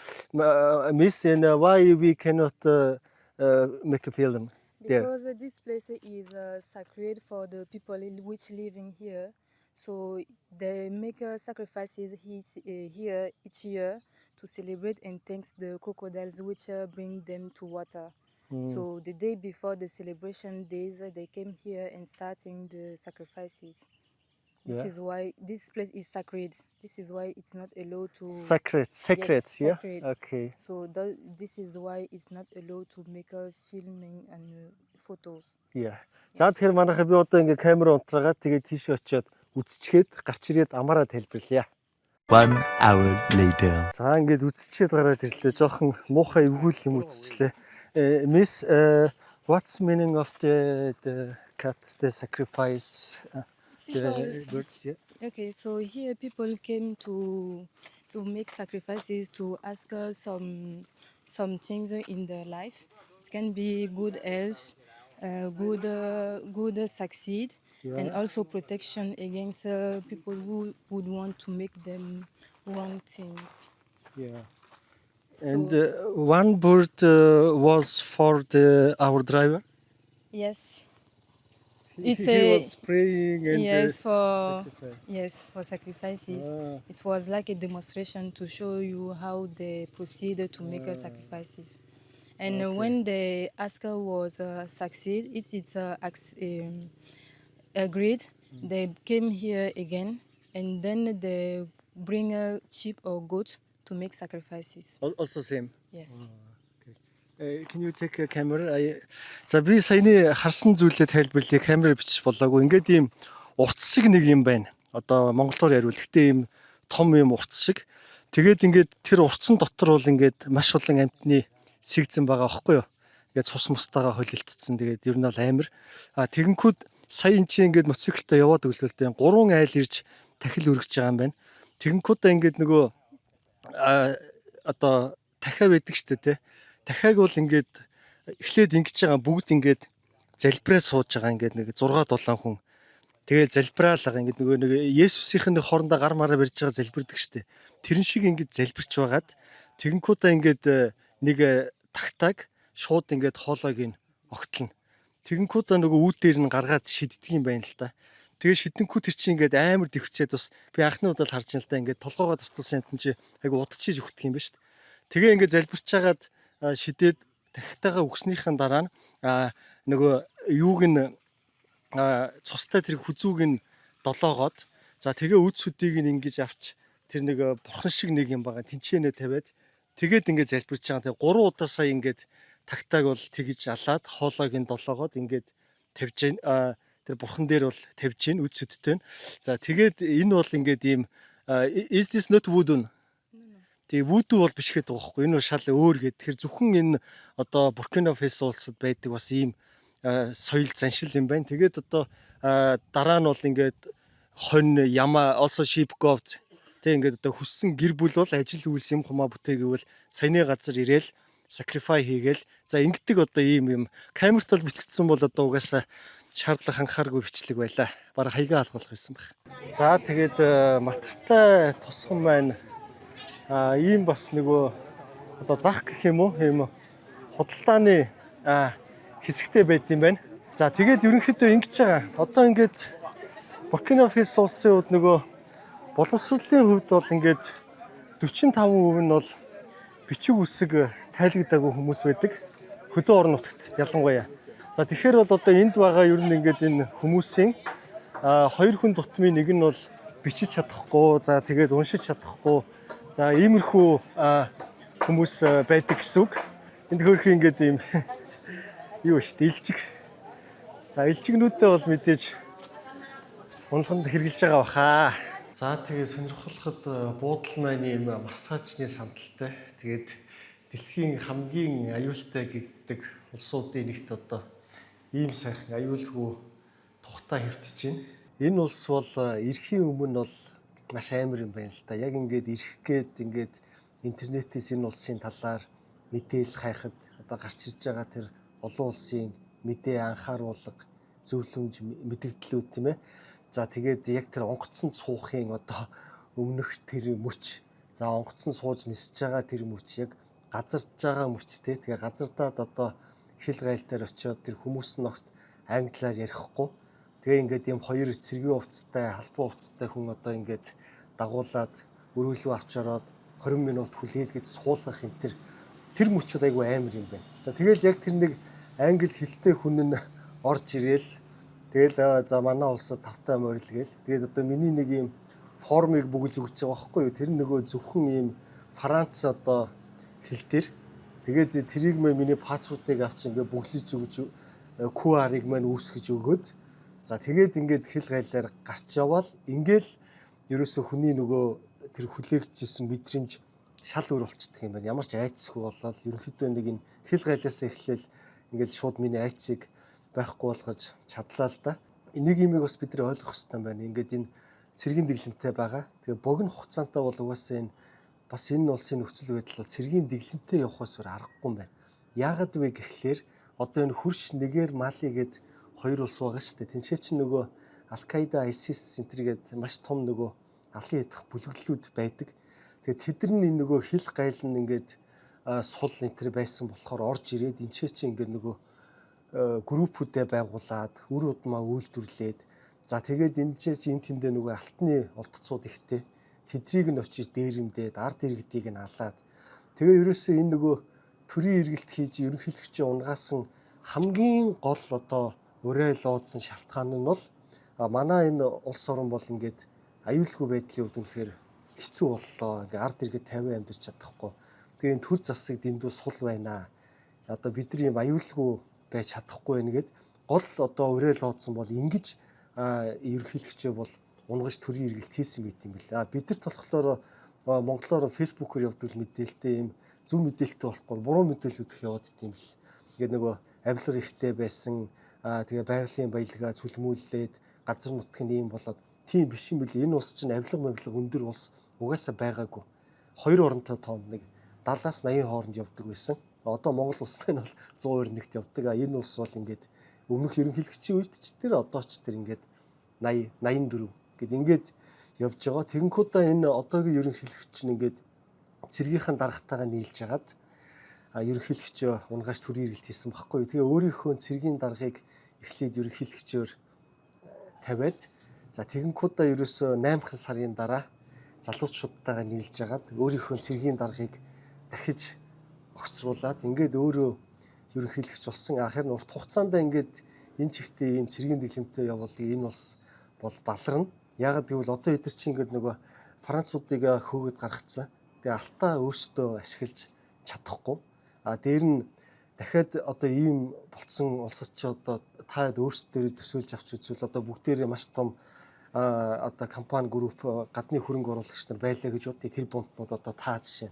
Miss, and why we cannot make a film there? Because this place is sacred for the people which living here. So they make sacrifices here each year to celebrate and thanks the crocodiles which bring them to water. So the day before the celebration days, they came here and starting the sacrifices. This is why this place is sacred. This is why it's not allowed to... Sacred, Yes, yeah? sacred. Okay. So this is why it's not allowed to make filming and photos. Yeah. За тэгэхээр манайхаа би одоо ингээ камера унтраагаад тэгээд тийш очиод үзчихээд гарч ирээд амаараа тайлбарлая. 1 hour later. За ингээд үзчихээд гараад ирлээ. Жохон муухай эвгүүл юм үзчихлээ. Miss, what's meaning of the cats, the sacrifice, the birds? Yeah. Okay, so here people came to make sacrifices to ask some things in their life. It can be good health, good succeed, and also protection against people who would want to make them wrong things. Yeah. So, And one bird was for our driver. yes, He It's was praying and yes sacrifice. for sacrifices. Ah. It was like a demonstration to show you how they proceed to make sacrifices. And when the asker was succeed, it's agreed. They came here again, and then they bring a sheep or goat to make sacrifices. Also same. Yes. Can you take a camera? За би саяны харсан зүйлээ тайлбарлая. Камераар бичих болоогүй. Ингээд ийм урт шиг нэг юм байна. Одоо монголоор яриул. Гэхдээ ийм том юм урт шиг. Тэгээд ингээд тэр уртсан дотор бол ингээд маш олон амьтны сэгзэн байгаа аахгүй юу? Ингээд цус мустайгаа холилдсон. Тэгээд ер нь бол амар. Тэгэнгүүт сая эн чинь ингээд моциклтай яваад өглөөлтэй 3 айл ирж тахил өргөж байгаа юм байна. Тэгэнгүүтээ ингээд нөгөө одоо дахиа байдаг штэ тэ. Дахиаг бол ингээд эхлээд ингэж байгаа бүгд ингээд залбираа сууж байгаа ингээд нэг 6 7 хүн. Тэгээд залбираалаа ингээд нөгөө нэг Есүсийн нэг хоорондоо гар мараа барьж байгаа залбирдаг штэ. Тэрэн шиг ингээд залбирч байгаад тэгэнгүүтээ ингээд нэг тагтааг шууд ингээд хоолойг нь огтлно. Тэгэнгүүтээ нөгөө үүдээр нь гаргаад шиддэг юм байна л та. Тэгээ шидэнгүү тэр чинь ингээд амар дэвхцээд бас би анхны удаа л харж байна л та ингээд толгоогоо тастуулсан юм чи айгу удчихж өгдөг юм байна штэ. Тэгээ ингээд залбирч хагаад шидээд тахтайгаа өгснийхэн дараа нь нөгөө юуг нь цустай тэр хүзүүг нь долоогоод за тэгээ үд сүдийг нь ингэж авч тэр нэг бурхан шиг нэг юм байгаа тэнчэнэ тавиад тэгээд ингээд залбирч байгаа. Тэгээ 3 удаа сая ингээд тагтааг бол тэгж алаад хоолойг нь долоогоод ингээд тавьж гин тэр бурхан дээр бол тавьж гин үд сүдтэй. За тэгээд энэ бол ингээд ийм is this not voodoo? Тэгээ вүдүү бол биш гэдэг байгаа байхгүй. Энэ бол шал өөр гэдэг. Тэгэхээр зөвхөн энэ одоо Буркина Фасо улсад байдаг бас ийм соёл заншил юм байна. Тэгээд одоо дараа нь бол ингээд хонь ямаа also sheep goat тэг ингээд одоо хүссэн гэр бүл бол ажил үйлс юм хумаа бүтээгээвэл саяны газар ирээл sacrifice хийгээл за ингэдэг одоо ийм юм камерт бол бичигдсэн бол одоо угаасаа шаардлага анхааргүй бичлэг байлаа. Бараг хаягаа алгуулах байсан баг. За тэгээд матартай тусган маань ийм бас нөгөө одоо зах гэх юм уу ийм худалдааны хэсэгтэй байд юм байна. За тэгээд ерөнхийдөө ингэж байгаа. Одоо ингээд Буркина Фасо улсын хувьд нөгөө боловсролын хувьд бол ингээд 45% нь бол бичиг үсэг тайлгдаагүй хүмүүс байдаг. Хөдөө орон нутагт ялангуяа. За тэгэхээр бол одоо энд байгаа ер нь ингээд энэ хүмүүсийн 2 хүн тутмын нэг нь бол бичиж чадахгүй, за тэгээд уншиж чадахгүй. За иймэрхүү хүмүүс байдаг гэсэн үг. Энд хөрх ингээд ийм юу шүү дээ илжиг. За илжигнүүдтэй бол мэдээж унлаханд хэрглэж байгаа баха. За тэгээ сонирхолтой буудал маань ийм массажны сандалтай. Тэгээд дэлхийн хамгийн аюултай гэгддэг улсуудын нэгт одоо ийм сайхан аюулгүй тухтай хэвтэж байна. Энэ улс бол эрхийн өмнө бол маш амар юм байна л да. Яг ингээд ирэх гээд ингээд интернетээс энэ улсын талаар мэдээлэл хайхад одоо гарч ирж байгаа тэр олон улсын мэдээ анхааруулга зөвлөмж мэдээлэлүүд тийм ээ. За тэгээд яг тэр онгоцонд суухын одоо өмнөх тэр мөч, за онгоцон сууж нисэж байгаа тэр мөч яг газарч байгаа мөчтэй. Тэгээ газардаад одоо хил гайл дээр очиод тэр хүмүүс ногт англиар ярихгүй. Тэгээ ингээд ийм хоёр цэргийн хувцастай, халбан хувцастай хүн одоо ингээд дагуулад өрөөлөө авч ороод 20 минут хүлээлгэж суулгах энэ тэр мөчүүд айгүй амар юм байна. За тэгэл яг тэр нэг англи хэлтэй хүн нь орж ирээл тэгэл за манай улсад тавтай морилгээл. Тэгээд одоо миний нэг ийм формыг бүгэлж өгч байгаа байхгүй юу? Тэр нөгөө зөвхөн ийм Франц одоо хэл дээр. Тэгээд тэрийг миний паспортыг авч ингээ бүглэж өгч QR-ыг маань үүсгэж өгөөд за тэгээд ингээд хэл гайлаар гарч явбал ингээл ерөөсө хүний нөгөө тэр хүлээгчсэн мэдрэмж шал өөр болчихдөг юм байна. Ямар ч айцсгүй болоод ерөнхийдөө нэг энэ хэл гайлаас эхлээл ингээд шууд миний айцыг байхгүй болгож чадлаа л да. Энийг имийг бас бид нар ойлгох хэрэгтэй байна. Ингээд энэ цэргийн дэглэмтэй байгаа. Тэгээ богино хугацаантай бол угаасаа энэ бас энэ улсын нөхцөл байдал бол цэргийн дэглэмтэй явахаас өөр аргагүй юм байна. Яагаад вэ гэхлээр одоо энэ хурш нэгээр Мали гээд хоёр улс байгаа шүү дээ. Тэнцээ чинь нөгөө Ал-Каида, ISIS центр гээд маш том нөгөө алын идэх бүлэглэлүүд байдаг. Тэгээд тэд нар энэ нөгөө хил гайл нь ингээд сул энтер байсан болохоор орж ирээд энчээ чинь ингээд нөгөө группүүдээ байгуулад үр удмаа үйлдвэрлээд за тэгээд энэ тэндээ нөгөө алтны олдцууд ихтэй тэдрийг нь очиж дээрэмдээд ард иргэдийг нь алаад тэгээ ерөөсөө энэ нөгөө төрийн эргэлт хийж ерөнхийлөгчөө унгаасан хамгийн гол одоо өрөөл уудсан шалтгаан нь бол манай энэ улс орн бол ингээд аюулгүй байдлын үед үнэхээр хэцүү боллоо. Ингээ ард иргэд 50 амьдарч чадахгүй. Тэгээ энэ төр засаг дэндүү сул байна. Одоо бид нар юм аюулгүй байж чадахгүй байна гэд гол одоо өрөөл уудсан бол ингэж ерөнхийлөгчөө бол унгаж төрийн эргэлт хийсэн байт юм бэл. Бидэрт болохоор монголоор фэйсбүүкээр явдаг мэдээлэлтэй юм зөв мэдээлэлтэй болохгүй буруу мэдээлэлүүд их яваад идэм бэл. Ингээд нөгөө авилга ихтэй байсан тэгээ байгалийн баялгаа цүлмүүлээд газар нутгийн юм болоод тийм биш юм бэл. Энэ улс чинь авилга өндөр улс угаасаа байгаагүй. Хоёр оронтой тоон нэг 70-аас 80 хооронд явдаг байсан. Одоо Монгол улс маань бол 121-т явдаг. Энэ улс бол ингээд өмнөх ерөнхийлөгчийн үед ч тэр одоо ч тэр ингээд 80 84 гэд ингээд явж байгаа. Тэгэнгүүтээ энэ одоогийн ерөнхийлөгч нь ингээд цэргийнхэн даргатайгаа нийлж хагаад ерөнхийлөгчөө унгаж төрийн эргэлт хийсэн баггүй. Тэгээ өөрийнхөө цэргийн даргыг эхлээд ерөнхийлөгчөөр тавиад за тэгэнгүүтээ ерөөсөө 8 сарын дараа залуучуудтайгаа нийлж хагаад өөрийнхөө цэргийн даргыг дахиж огцруулад ингээд өөрөө ерөнхийлөгч болсон. Харин урт хугацаанд ингээд энэ чигтээ ийм цэргийн дэглэмтэй явбал энэ улс бол баларна. Яагаад гэвэл одоо эдгээр чинь ингээд нөгөө Француудыг хөөгд гаргацсан. Тэгээ алтаа өөрсдөө ашиглаж чадахгүй. Дээр нь дахиад одоо ийм болцсон улсад ч одоо та өөрсдөө төсөөлж авч үзвэл одоо бүгдээрээ маш том одоо компани групп гадны хөрөнгө оруулагч нар байлаа гэж бодъё. Тэр бомбнууд одоо таа жишээ.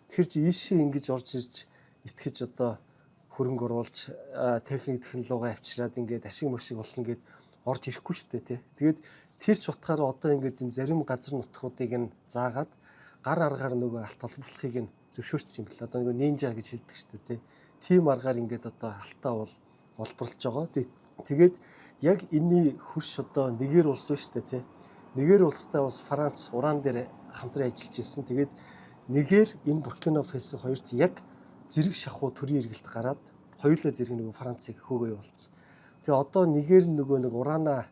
Тэгэхээр чи ийшээ ингэж орж ирж итгэж одоо хөрөнгө оруулж техник технологи авчираад ингээд ашиг машиг болно гэд орж ирэхгүй шүү дээ тий. Тэгээд тэр ч утгаараа одоо ингээд энэ зарим газар нутгуудыг нь заагаад гар аргаар нөгөө алт толборлохыг нь зөвшөөрсөн юм бэл. Одоо нөгөө нинжа гэж хэлдэг шүү дээ тий. Тим аргаар ингээд одоо алтаа бол олборлож байгаа. Тэгээд яг энэний хөрш одоо нэгээр улс ба шүү дээ тий. Нэгээр улстай бас Франц уран дээр хамтран ажиллаж ирсэн. Тэгээд нэгээр энэ Буркина Фасо хоёрт яг зэрэг шахуу төрийн эргэлт гараад хоёулаа зэрэг нөгөө Францыг хөөгөө явуулсан. Тэгээ одоо нэгээр нөгөө нэг ураана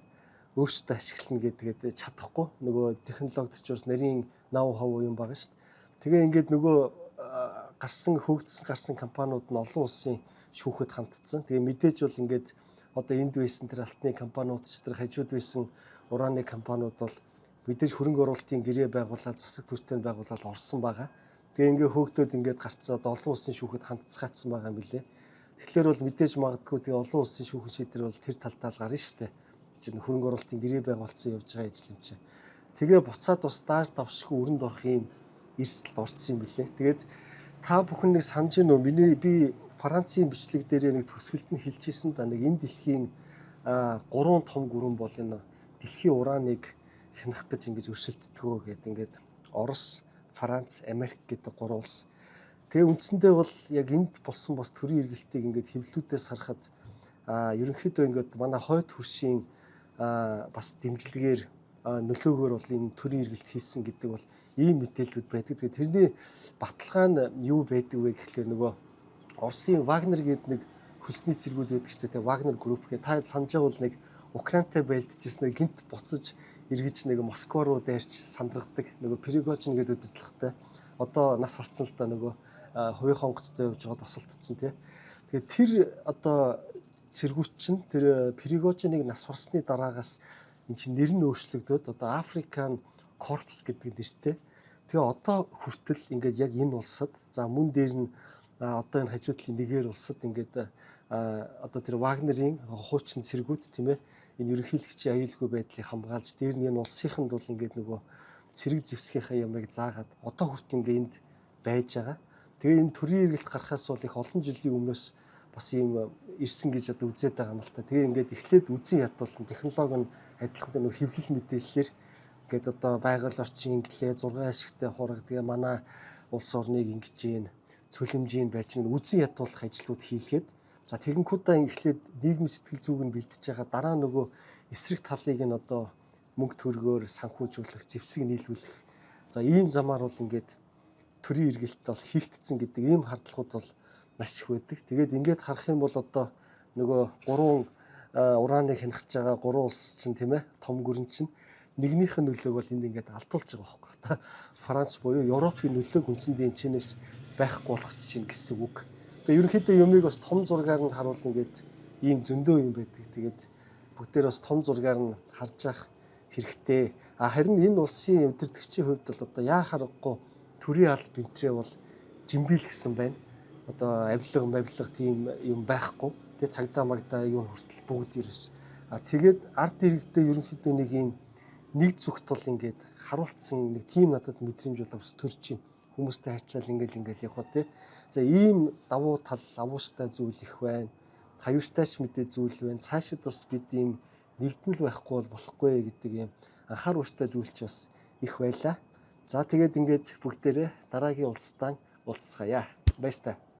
өөрсдөө ашиглана гэдгээд чадахгүй. Нөгөө технологид ч бас нарийн нав хав юм байгаа шүү дээ. Тэгээ ингээд нөгөө гарсан компаниуд нь олон улсын шүүхэд хандсан. Тэгээ мэдээж бол ингээд одоо энд байсан тэр алтны компаниуд ч тэр хажууд байсан урааны компаниуд бол мэдээж хөрөнгө оруулалтын гэрээ байгуулаад засаг төртөнд байгуулаад орсон байгаа. Тэгээ ингээ хөөгдөд ингээд гарцаад олон улсын шүүхэд хандцгаацсан байгаа юм билэ. Тэгэхээр бол мэдээж магадгүй тэгээ олон улсын шүүхэн шийдвэр бол тэр талтаа л гарна шүү дээ. Чинь хөрөнгө оруулалтын гэрээ байгуулсан явж байгаа ажил юм чинь. Тэгээ буцаад бас дааж давшгүй өрөнд орох юм эрсдэлд орсон юм билэ. Тэгээд та бүхэн нэг санаж гинөө би Францын бичлэг дээр нэг төсгөлд нь хэлжсэн да нэг энэ дэлхийн 3 том гүрэн бол энэ дэлхийн урааныг хянах гэж ингэж өршөлтдгөө гэдэг ингээд Орос, Франц, Америк гэдэг 3 улс. Тэгээ үндсэндээ бол яг энд болсон бас төрийн эргэлтийг ингээд хэвлэлүүдээс харахад ерөнхийдөө ингээд манай хойд хөршийн бас дэмжлэгээр нөлөөгөөр бол энэ төрийн эргэлт хийсэн гэдэг бол ийм мэдээлэлүүд байдаг. Тэгээ тэрний баталгаа нь юу байдаг вэ гэхлээр нөгөө Оросын Вагнер гэдэг нэг хөлсний цэргүүд байдаг ч тийм Вагнер групп гэх та санаж байгавал нэг Украинтай байлдчихсэн нэг гинт буцаж эргэж нэг Москва руу дайрч сандрагдаг нөгөө Пригожин гэдэг удирдлагатай одоо нас барцсан л та нөгөө хувийн хонгоцтой явж байгаа тосолдсон тийм. Тэгээ тэр одоо цэргүүт чинь тэр Пригожиныг нас барсны дараагаас эн чинь нэр нь өөрчлөгдөөд одоо Африкан корпс гэдэг нэртэй. Тэгээ одоо хүртэл ингээд яг энэ улсад за мөн дээр нь одоо энэ хажуудлын нэгээр улсад ингээд одоо тэр Вагнерийн хуучин цэргүүд тийм ээ энэ ерөнхийлөгчийн аюулгүй байдлыг хамгаалж дээр нь энэ улсынханд бол ингээд нөгөө цэрэг зэвсгийнхаа ямыг заагаад одоо хүртэл ингээд энд байж байгаа. Тэгээ энэ төрийн эргэлт гарахаас бол их олон жилийн өмнөөс бас ийм ирсэн гэж одоо үзээд байгаа юм л та. Тэгээ ингээд эхлээд үзэн ядуулна технологи нь адилхан нэг хэвлэл мэдээллээр ингээд одоо байгаль орчин инглээ 6 ашигтай хураг тэгээ манай улс орныг ингэж гин цөлмжийн барьж нэг үзэн ядуулах ажлууд хийлгээд за тэгэнгүүтээ эхлээд нийгмийн сэтгэл зүг нь бэлдэж байгаа дараа нөгөө эсрэг талыг нь одоо мөнгө төгрөгөөр санхүүжүүлэх, зэвсэг нийлүүлэх. За ийм замаар бол ингээд төрийн эргэлт бол хийгдсэн гэдэг ийм хардлагууд бол маш их байдаг. Тэгээд ингээд харах юм бол одоо нөгөө 3 урааныг хянах байгаа 3 улс чинь тийм ээ том гүрэн чинь нэгнийх нь нөлөөг бол энд ингээд алдуулж байгаа байхгүй. Та Франц буюу Европын нөлөөг үндсэндээ энэ чинээс байхгүй болгоч чинь гэсэн үг. Тэгээ ерөнхийдөө юмыг бас том зургаар нь харуул ингээд ийм зөндөө юм байдаг. Тэгээд бүгдээр бас том зургаар нь харж явах хэрэгтэй. Харин энэ улсын удирдагчийн хувьд бол одоо яа харахгүй төрийн аль бэнтрээ бол жимбил гэсэн байна. Одоо авилга тийм юм байхгүй. Тэгээ цагдаа магдаа юу хүртэл бүгд ерөөс. Тэгээд ард иргэдээ ерөнхийдөө нэг зүгт бол ингээд харуулцсан нэг тийм надад мэдрэмж боловс төрж чинь хүмүүстэй харьцаал ингээл явах тий. За ийм давуу тал авууштай зүйл их байна. Хаюустайч мэдээ зүйл байна. Цаашид бас бид ийм нэгдмэл байхгүй бол болохгүй гэдэг ийм анхаар ууштай зүйл ч бас их байлаа. За тэгээд ингээд бүгдээрээ дараагийн улстай уулзцгаая. Баяр та.